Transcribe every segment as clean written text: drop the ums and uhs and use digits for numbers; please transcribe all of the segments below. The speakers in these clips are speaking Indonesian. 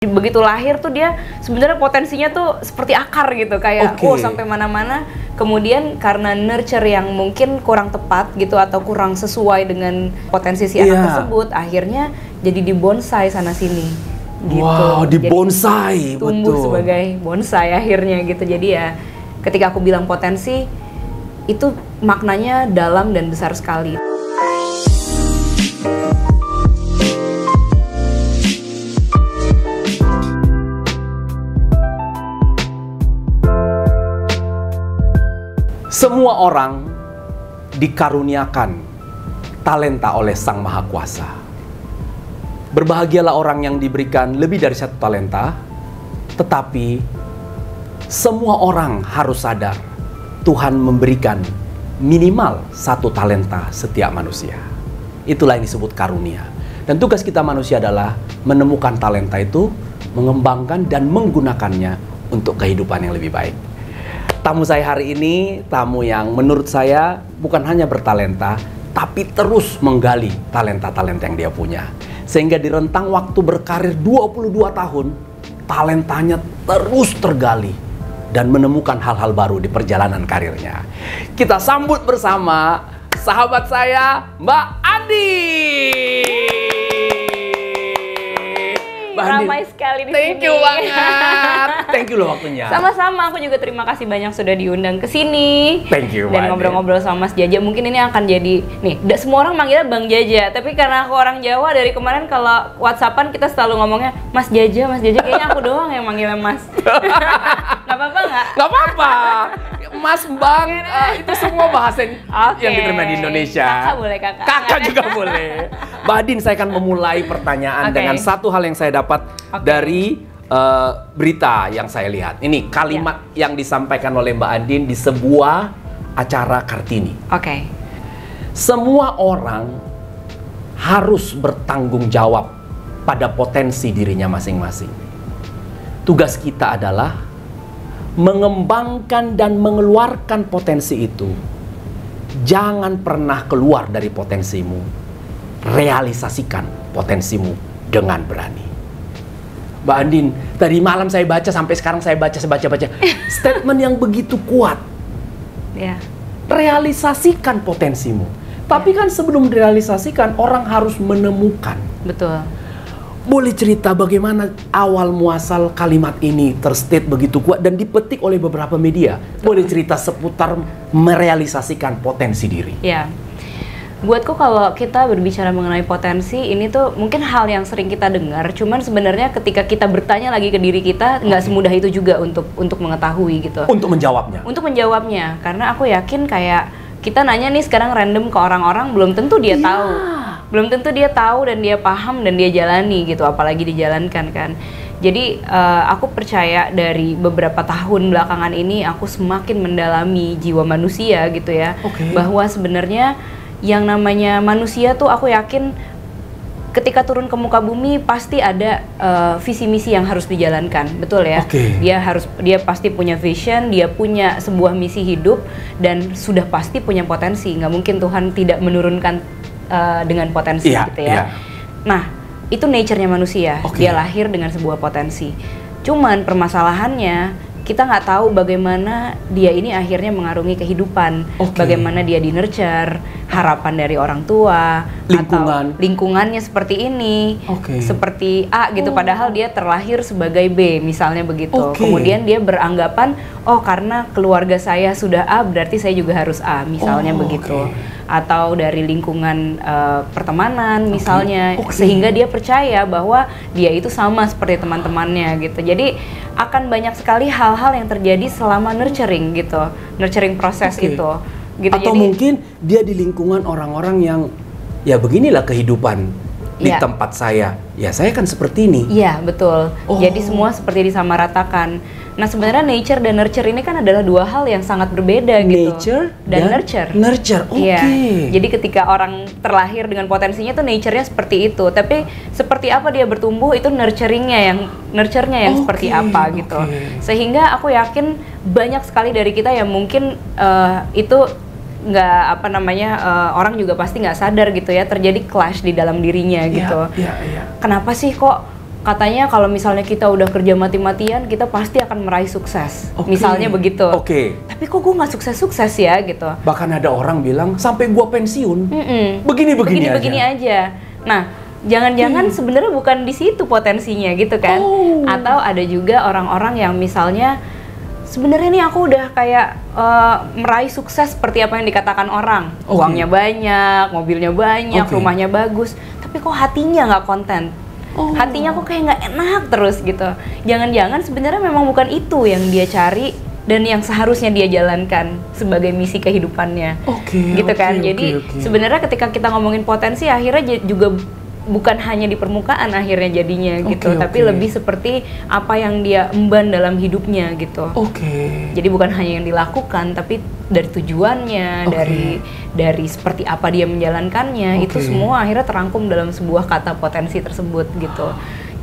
Begitu lahir tuh dia sebenarnya potensinya tuh seperti akar gitu, kayak sampai mana-mana. Kemudian karena nurture yang mungkin kurang tepat gitu atau kurang sesuai dengan potensi si anak tersebut, akhirnya jadi dibonsai sana sini gitu. Wow, dibonsai, tumbuh sebagai bonsai akhirnya gitu. Jadi ya ketika aku bilang potensi itu maknanya dalam dan besar sekali. Semua orang dikaruniakan talenta oleh Sang Maha Kuasa. Berbahagialah orang yang diberikan lebih dari satu talenta, tetapi semua orang harus sadar Tuhan memberikan minimal satu talenta setiap manusia. Itulah yang disebut karunia. Dan tugas kita manusia adalah menemukan talenta itu, mengembangkan dan menggunakannya untuk kehidupan yang lebih baik. Tamu saya hari ini, tamu yang menurut saya bukan hanya bertalenta, tapi terus menggali talenta-talenta yang dia punya. Sehingga di rentang waktu berkarir 22 tahun, talentanya terus tergali dan menemukan hal-hal baru di perjalanan karirnya. Kita sambut bersama sahabat saya, Mbak Andi. Ramai sekali di sini. Thank you banget. Thank you loh waktunya. Sama-sama, aku juga terima kasih banyak sudah diundang ke sini. Thank you. Dan ngobrol-ngobrol sama Mas Jaja. Mungkin ini akan jadi nih, semua orang manggilnya Bang Jaja, tapi karena aku orang Jawa, dari kemarin kalau WhatsAppan kita selalu ngomongnya Mas Jaja, Mas Jaja. Kayaknya aku doang yang manggilnya Mas. Nggak apa-apa nggak? Nggak apa-apa. Mas, Bang, itu semua bahasa yang diterima di Indonesia. Kakak boleh, kakak. Kakak juga boleh. Mbak Adin, saya akan memulai pertanyaan dengan satu hal yang saya dapat dari berita yang saya lihat. Ini kalimat yang disampaikan oleh Mbak Adin di sebuah acara Kartini. Semua orang harus bertanggung jawab pada potensi dirinya masing-masing. Tugas kita adalah mengembangkan dan mengeluarkan potensi itu. Jangan pernah keluar dari potensimu. Realisasikan potensimu dengan berani. Mbak Andin, tadi malam saya baca, sampai sekarang saya baca statement yang begitu kuat. Realisasikan potensimu. Tapi kan sebelum direalisasikan, orang harus menemukan. Betul. Boleh cerita bagaimana awal muasal kalimat ini terstate begitu kuat dan dipetik oleh beberapa media? Boleh cerita seputar merealisasikan potensi diri? Ya, buatku kalau kita berbicara mengenai potensi, ini tuh mungkin hal yang sering kita dengar. Cuman sebenarnya ketika kita bertanya lagi ke diri kita, nggak semudah itu juga untuk mengetahui gitu. Untuk menjawabnya? Untuk menjawabnya, karena aku yakin kayak kita nanya nih sekarang random ke orang-orang, belum tentu dia tahu. Belum tentu dia tahu dan dia paham dan dia jalani gitu, apalagi dijalankan kan. Jadi aku percaya dari beberapa tahun belakangan ini aku semakin mendalami jiwa manusia gitu ya. Bahwa sebenarnya yang namanya manusia tuh aku yakin ketika turun ke muka bumi pasti ada visi misi yang harus dijalankan, betul ya. Dia pasti punya vision, dia punya sebuah misi hidup dan sudah pasti punya potensi. Nggak mungkin Tuhan tidak menurunkan dengan potensi gitu ya. Nah, itu nature-nya manusia. Dia lahir dengan sebuah potensi. Cuman permasalahannya kita nggak tahu bagaimana dia ini akhirnya mengarungi kehidupan, bagaimana dia di-nurture, harapan dari orang tua, atau lingkungannya seperti ini, seperti A gitu, padahal dia terlahir sebagai B, misalnya begitu. Kemudian dia beranggapan, oh karena keluarga saya sudah A, berarti saya juga harus A, misalnya begitu. Atau dari lingkungan pertemanan misalnya, sehingga dia percaya bahwa dia itu sama seperti teman-temannya gitu. Jadi akan banyak sekali hal-hal yang terjadi selama nurturing gitu, nurturing proses itu. Gitu. Atau jadi, mungkin dia di lingkungan orang-orang yang ya beginilah kehidupan di tempat saya. Ya saya kan seperti ini. Iya betul. Jadi semua seperti disamaratakan. Nah sebenarnya nature dan nurture ini kan adalah dua hal yang sangat berbeda gitu. Nature dan nurture. Nurture, Jadi ketika orang terlahir dengan potensinya tuh nature-nya seperti itu. Tapi seperti apa dia bertumbuh itu nurturing-nya yang seperti apa gitu. Sehingga aku yakin banyak sekali dari kita yang mungkin itu nggak orang juga pasti nggak sadar gitu ya, terjadi clash di dalam dirinya gitu. Kenapa sih kok katanya kalau misalnya kita udah kerja mati-matian, kita pasti akan meraih sukses. Misalnya begitu. Tapi kok gue nggak sukses-sukses ya gitu. Bahkan ada orang bilang sampai gue pensiun, begini-begini aja. Nah, jangan-jangan sebenarnya bukan di situ potensinya gitu kan? Atau ada juga orang-orang yang misalnya sebenarnya nih aku udah kayak meraih sukses seperti apa yang dikatakan orang. Uangnya banyak, mobilnya banyak, rumahnya bagus. Tapi kok hatinya nggak konten? Hatinya kok kayak nggak enak terus gitu. Jangan-jangan sebenarnya memang bukan itu yang dia cari dan yang seharusnya dia jalankan sebagai misi kehidupannya. Gitu kan. Jadi sebenarnya ketika kita ngomongin potensi, akhirnya juga bukan hanya di permukaan akhirnya jadinya gitu, tapi lebih seperti apa yang dia emban dalam hidupnya gitu. Jadi bukan hanya yang dilakukan, tapi dari tujuannya, dari seperti apa dia menjalankannya, itu semua akhirnya terangkum dalam sebuah kata potensi tersebut gitu.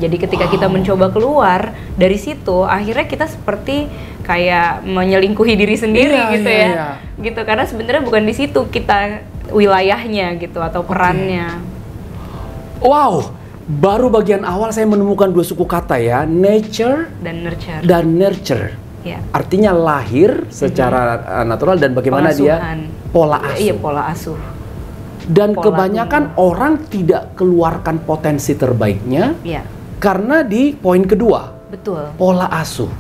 Jadi ketika kita mencoba keluar dari situ, akhirnya kita seperti kayak menyelingkuhi diri sendiri gitu ya. Gitu, karena sebenarnya bukan di situ kita wilayahnya gitu atau perannya. Wow, baru bagian awal saya menemukan dua suku kata ya, nature dan nurture. Artinya lahir secara natural dan bagaimana dia pola asuh. Iya, pola asuh. Dan kebanyakan orang tidak keluarkan potensi terbaiknya karena di poin kedua, pola asuh.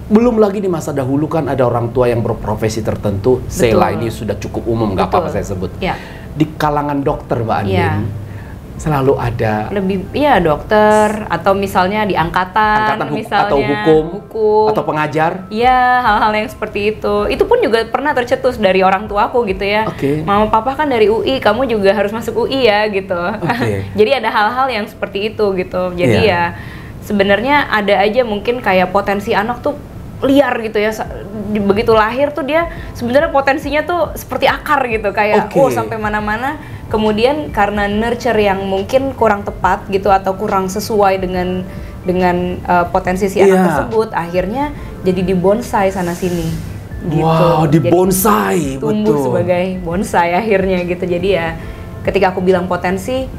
Belum lagi di masa dahulu kan ada orang tua yang berprofesi tertentu, Sela ini sudah cukup umum, nggak apa-apa saya sebut. Di kalangan dokter, Mbak Andin, selalu ada dokter atau misalnya di angkatan misalnya, atau hukum atau pengajar. Hal-hal yang seperti itu pun juga pernah tercetus dari orang tuaku gitu ya. Mama papa kan dari UI, kamu juga harus masuk UI ya gitu. Jadi ada hal-hal yang seperti itu gitu. Jadi ya sebenarnya ada aja mungkin kayak potensi anak tuh liar gitu ya, begitu lahir tuh dia sebenarnya potensinya tuh seperti akar gitu, kayak sampai mana-mana. Kemudian karena nurture yang mungkin kurang tepat gitu atau kurang sesuai dengan potensi si anak tersebut, akhirnya jadi dibonsai sana sini gitu. Wow, dibonsai, tumbuh sebagai bonsai akhirnya gitu. Jadi ya ketika aku bilang potensi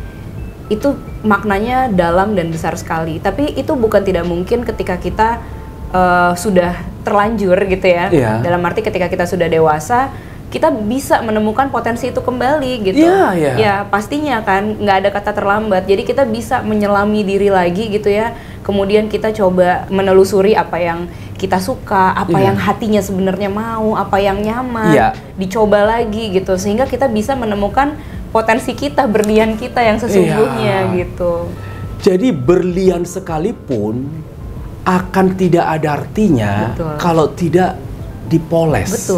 itu maknanya dalam dan besar sekali, tapi itu bukan tidak mungkin ketika kita sudah terlanjur gitu ya. Dalam arti ketika kita sudah dewasa, kita bisa menemukan potensi itu kembali gitu. Ya pastinya kan, nggak ada kata terlambat. Jadi kita bisa menyelami diri lagi gitu ya. Kemudian kita coba menelusuri apa yang kita suka, apa yang hatinya sebenarnya mau, apa yang nyaman, dicoba lagi gitu. Sehingga kita bisa menemukan potensi kita, berlian kita yang sesungguhnya gitu. Jadi berlian sekalipun akan tidak ada artinya kalau tidak dipoles.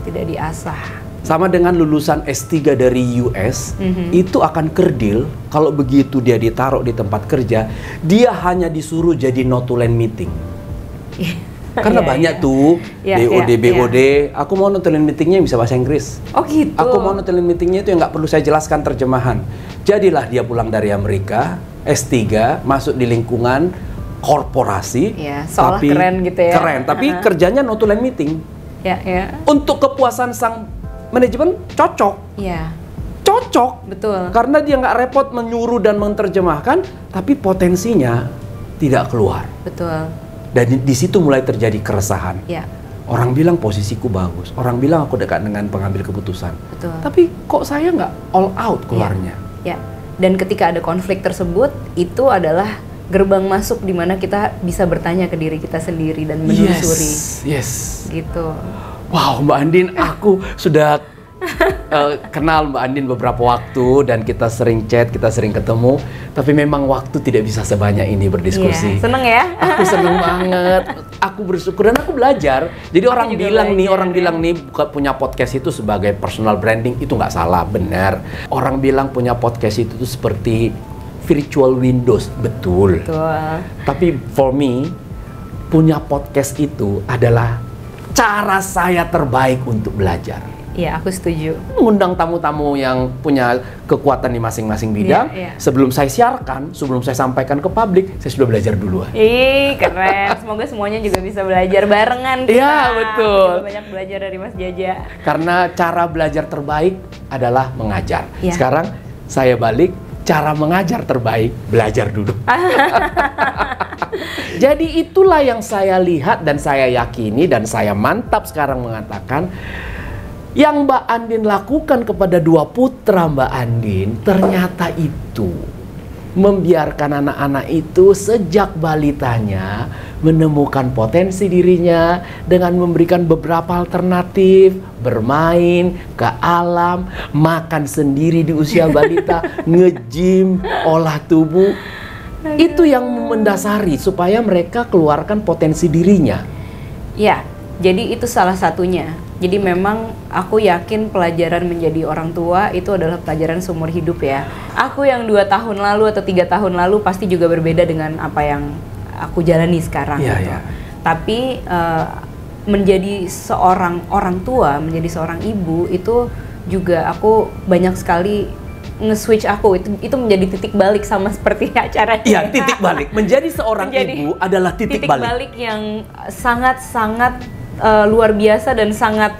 Tidak diasah. Sama dengan lulusan S3 dari US, itu akan kerdil kalau begitu dia ditaruh di tempat kerja, dia hanya disuruh jadi notulen meeting. Karena banyak tuh BOD, aku mau notulen meetingnya yang bisa bahasa Inggris. Gitu. Aku mau notulen meetingnya itu yang nggak perlu saya jelaskan terjemahan. Jadilah dia pulang dari Amerika, S3, masuk di lingkungan korporasi, seolah tapi keren gitu ya. Tapi kerjanya notulen meeting. Untuk kepuasan sang manajemen cocok. Cocok. Betul. Karena dia nggak repot menyuruh dan menerjemahkan, tapi potensinya tidak keluar. Betul. Dan di situ mulai terjadi keresahan. Orang bilang posisiku bagus, orang bilang aku dekat dengan pengambil keputusan. Tapi kok saya nggak all out keluarnya? Dan ketika ada konflik tersebut, itu adalah gerbang masuk di mana kita bisa bertanya ke diri kita sendiri dan menelusuri. Gitu. Wow, Mbak Andin, aku sudah kenal Mbak Andin beberapa waktu dan kita sering chat, kita sering ketemu. Tapi memang waktu tidak bisa sebanyak ini berdiskusi. Seneng ya? Aku seneng banget. Aku bersyukur dan aku belajar. Jadi orang bilang nih punya podcast itu sebagai personal branding, itu nggak salah, benar. Orang bilang punya podcast itu tuh seperti virtual windows, betul. Tapi for me, punya podcast itu adalah cara saya terbaik untuk belajar. Aku setuju. Mengundang tamu-tamu yang punya kekuatan di masing-masing bidang. Sebelum saya siarkan, sebelum saya sampaikan ke publik, saya sudah belajar duluan. Keren. Semoga semuanya juga bisa belajar barengan. Betul. Kita banyak belajar dari Mas Jaja. Karena cara belajar terbaik adalah mengajar. Sekarang saya balik. cara mengajar terbaik, belajar dulu. Jadi itulah yang saya lihat dan saya yakini dan saya mantap sekarang mengatakan, yang Mbak Andin lakukan kepada dua putra Mbak Andin ternyata itu membiarkan anak-anak itu sejak balitanya menemukan potensi dirinya dengan memberikan beberapa alternatif, bermain ke alam, makan sendiri di usia balita, nge-gym, olah tubuh. Itu yang mendasari supaya mereka keluarkan potensi dirinya. Ya, jadi itu salah satunya. Jadi memang aku yakin pelajaran menjadi orang tua itu adalah pelajaran seumur hidup ya. Aku yang 2 tahun lalu atau 3 tahun lalu pasti juga berbeda dengan apa yang aku jalani sekarang. Iya, gitu. iya. Tapi menjadi seorang orang tua, menjadi seorang ibu itu juga aku banyak sekali nge-switch aku. Itu menjadi titik balik sama seperti acaranya. Iya, titik balik. Menjadi seorang ibu adalah titik balik yang sangat-sangat luar biasa dan sangat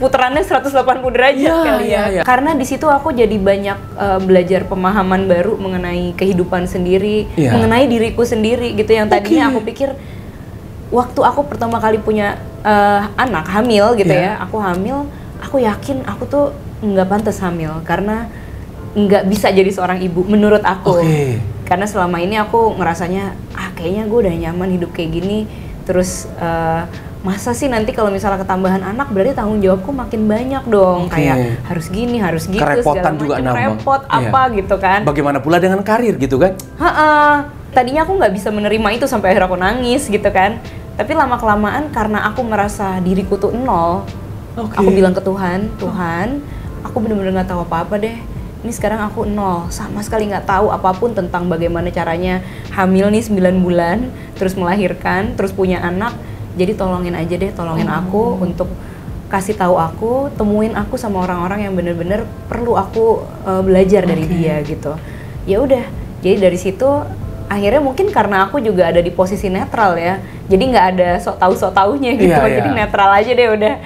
putarannya 180 derajat kali ya. Karena di situ aku jadi banyak belajar pemahaman baru mengenai kehidupan sendiri, mengenai diriku sendiri gitu yang tadinya aku pikir waktu aku pertama kali punya anak hamil gitu ya, aku hamil, aku yakin aku tuh nggak pantas hamil karena nggak bisa jadi seorang ibu menurut aku. Karena selama ini aku ngerasanya kayaknya gue udah nyaman hidup kayak gini, terus masa sih nanti kalau misalnya ketambahan anak berarti tanggung jawabku makin banyak dong, kayak harus gini, harus gitu, kerepotan juga repot apa gitu kan. Bagaimana pula dengan karir gitu kan? Tadinya aku nggak bisa menerima itu sampai akhirnya aku nangis gitu kan. Tapi lama-kelamaan karena aku merasa diriku tuh nol, aku bilang ke Tuhan, Tuhan, aku bener-bener nggak tahu apa-apa deh. Ini sekarang aku nol, sama sekali nggak tahu apapun tentang bagaimana caranya hamil nih 9 bulan, terus melahirkan, terus punya anak. Jadi tolongin aja deh, tolongin aku untuk kasih tahu aku, temuin aku sama orang-orang yang bener-bener perlu aku belajar dari dia gitu. Ya udah, jadi dari situ akhirnya mungkin karena aku juga ada di posisi netral ya, jadi nggak ada sok taunya gitu, jadi netral aja deh udah.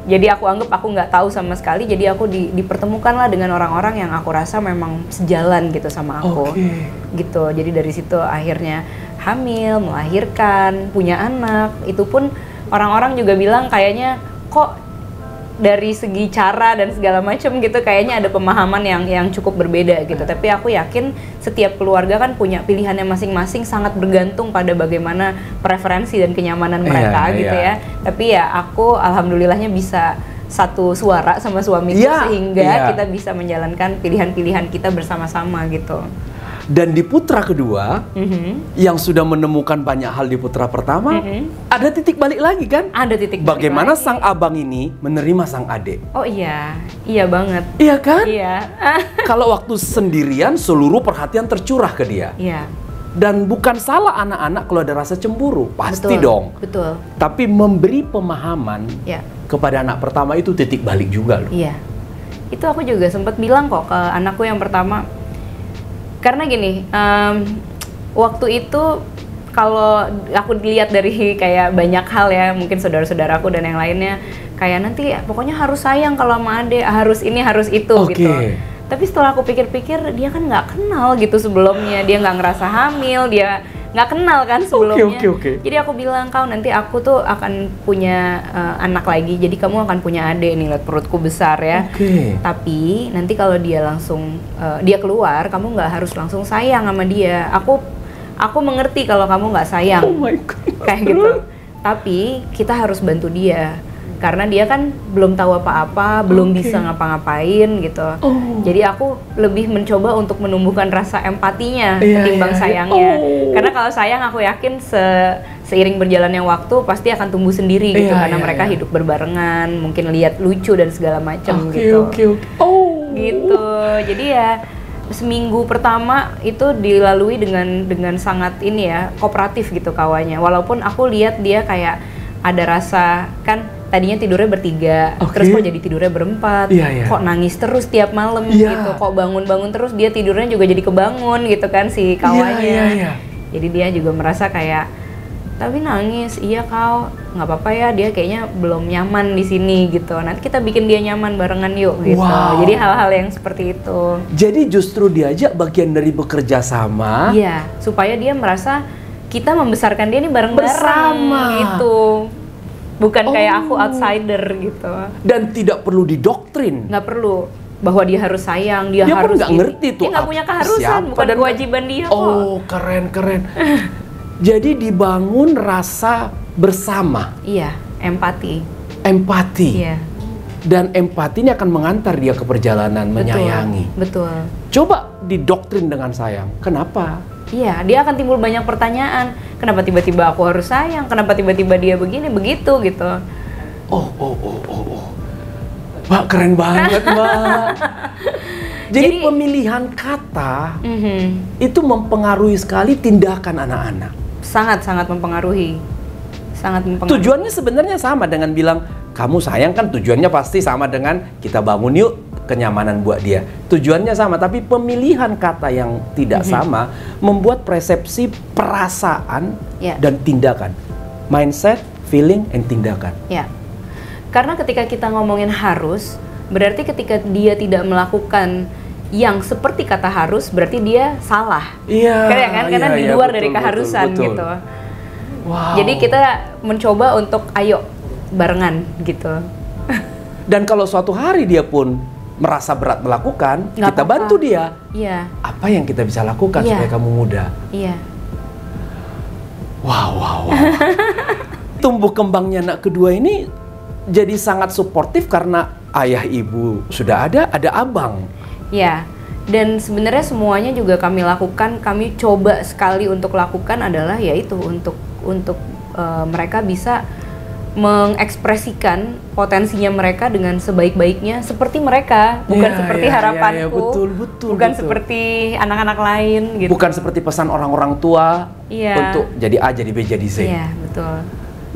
Jadi aku anggap aku nggak tahu sama sekali, jadi aku dipertemukan lah dengan orang-orang yang aku rasa memang sejalan gitu sama aku, gitu. Jadi dari situ akhirnya hamil, melahirkan, punya anak. Itu pun orang-orang juga bilang kayaknya kok dari segi cara dan segala macam gitu kayaknya ada pemahaman yang cukup berbeda gitu. Tapi aku yakin setiap keluarga kan punya pilihannya masing-masing, sangat bergantung pada bagaimana preferensi dan kenyamanan mereka gitu ya. Tapi ya aku alhamdulillahnya bisa satu suara sama suamiku sehingga kita bisa menjalankan pilihan-pilihan kita bersama-sama gitu. Dan di putra kedua, yang sudah menemukan banyak hal di putra pertama, ada titik balik lagi kan? Ada titik balik. Bagaimana lagi. sang abang ini menerima sang adik? Oh iya banget. Iya kan? Iya. Kalau waktu sendirian, seluruh perhatian tercurah ke dia. Iya. Dan bukan salah anak-anak kalau ada rasa cemburu, pasti dong. Betul. Tapi memberi pemahaman kepada anak pertama itu titik balik juga loh. Iya. Itu aku juga sempat bilang kok ke anakku yang pertama. Karena gini, waktu itu kalau aku dilihat dari kayak banyak hal ya, mungkin saudara-saudaraku dan yang lainnya, kayak nanti pokoknya harus sayang kalau sama adek, harus ini, harus itu gitu. Tapi setelah aku pikir-pikir, dia kan nggak kenal gitu sebelumnya, dia nggak ngerasa hamil, dia nggak kenal kan sebelumnya. Jadi aku bilang, kau nanti aku tuh akan punya anak lagi, jadi kamu akan punya adik nih, lihat perutku besar ya. Tapi nanti kalau dia langsung dia keluar, kamu nggak harus langsung sayang sama dia. Aku mengerti kalau kamu nggak sayang, kayak gitu. Tapi kita harus bantu dia. Karena dia kan belum tahu apa-apa, belum bisa ngapa-ngapain gitu. Jadi aku lebih mencoba untuk menumbuhkan rasa empatinya ketimbang sayangnya. Karena kalau sayang aku yakin seiring berjalannya waktu pasti akan tumbuh sendiri gitu. Karena mereka hidup berbarengan, mungkin lihat lucu dan segala macam gitu. Gitu. Jadi ya seminggu pertama itu dilalui dengan sangat ini ya, kooperatif gitu kawannya. Walaupun aku lihat dia kayak ada rasa kan tadinya tidurnya bertiga, terus kok jadi tidurnya berempat, kok nangis terus tiap malam gitu, kok bangun-bangun terus, dia tidurnya juga jadi kebangun gitu kan si kawannya. Jadi dia juga merasa kayak tapi nangis, iya kau nggak apa-apa ya, dia kayaknya belum nyaman di sini gitu, nanti kita bikin dia nyaman barengan yuk gitu. Wow. Jadi hal-hal yang seperti itu. Jadi justru diajak bagian dari bekerja sama. Iya, supaya dia merasa kita membesarkan dia ini bareng-bareng Bersama. gitu. Bukan kayak aku outsider gitu. Dan tidak perlu didoktrin. Nggak perlu bahwa dia harus sayang, dia Dia pun harus nggak ini. ngerti tuh Dia nggak punya keharusan, siapa bukan dan- kewajiban dia kok. Oh, keren. Jadi dibangun rasa bersama, Iya, empati. empati. Iya. Dan empati ini akan mengantar dia ke perjalanan menyayangi. Betul. Coba didoktrin dengan sayang. Kenapa? Iya, dia akan timbul banyak pertanyaan. Kenapa tiba-tiba aku harus sayang? Kenapa tiba-tiba dia begini, begitu gitu. Oh. Mbak, keren banget, Mbak. Jadi pemilihan kata itu mempengaruhi sekali tindakan anak-anak. Sangat-sangat mempengaruhi. Sangat mempengaruhi. Tujuannya sebenarnya sama dengan bilang, kamu sayang kan tujuannya pasti sama dengan kita bangun yuk kenyamanan buat dia. Tujuannya sama, tapi pemilihan kata yang tidak sama membuat persepsi perasaan dan tindakan. Mindset, feeling, and tindakan. Ya. Karena ketika kita ngomongin harus, berarti ketika dia tidak melakukan yang seperti kata harus, berarti dia salah. Iya. Karena di luar dari keharusan betul. gitu. Wow. Jadi kita mencoba untuk ayo barengan gitu. Dan kalau suatu hari dia pun merasa berat melakukan, Nggak kita apa-apa. bantu dia. Iya. Apa yang kita bisa lakukan supaya kamu mudah? Iya. Wow. Tumbuh kembangnya anak kedua ini jadi sangat suportif karena ayah ibu sudah ada abang. Ya, dan sebenarnya semuanya juga kami lakukan, kami coba sekali untuk lakukan adalah yaitu untuk mereka bisa mengekspresikan potensinya mereka dengan sebaik-baiknya seperti mereka, bukan seperti harapanku, betul, bukan betul. seperti anak-anak lain gitu. Bukan seperti pesan orang-orang tua Iya. untuk jadi A, jadi B, jadi Z. Iya, betul.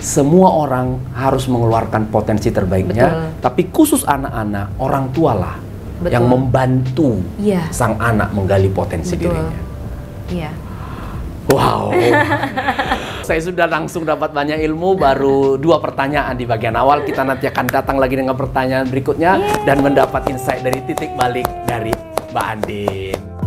Semua orang harus mengeluarkan potensi terbaiknya, Betul. tapi khusus anak-anak, orang tua lah Betul. yang membantu Iya. sang anak menggali potensi Betul. dirinya. Iya. Wow. Saya sudah langsung dapat banyak ilmu, baru 2 pertanyaan di bagian awal. Kita nanti akan datang lagi dengan pertanyaan berikutnya dan mendapat insight dari titik balik dari Mbak Andin.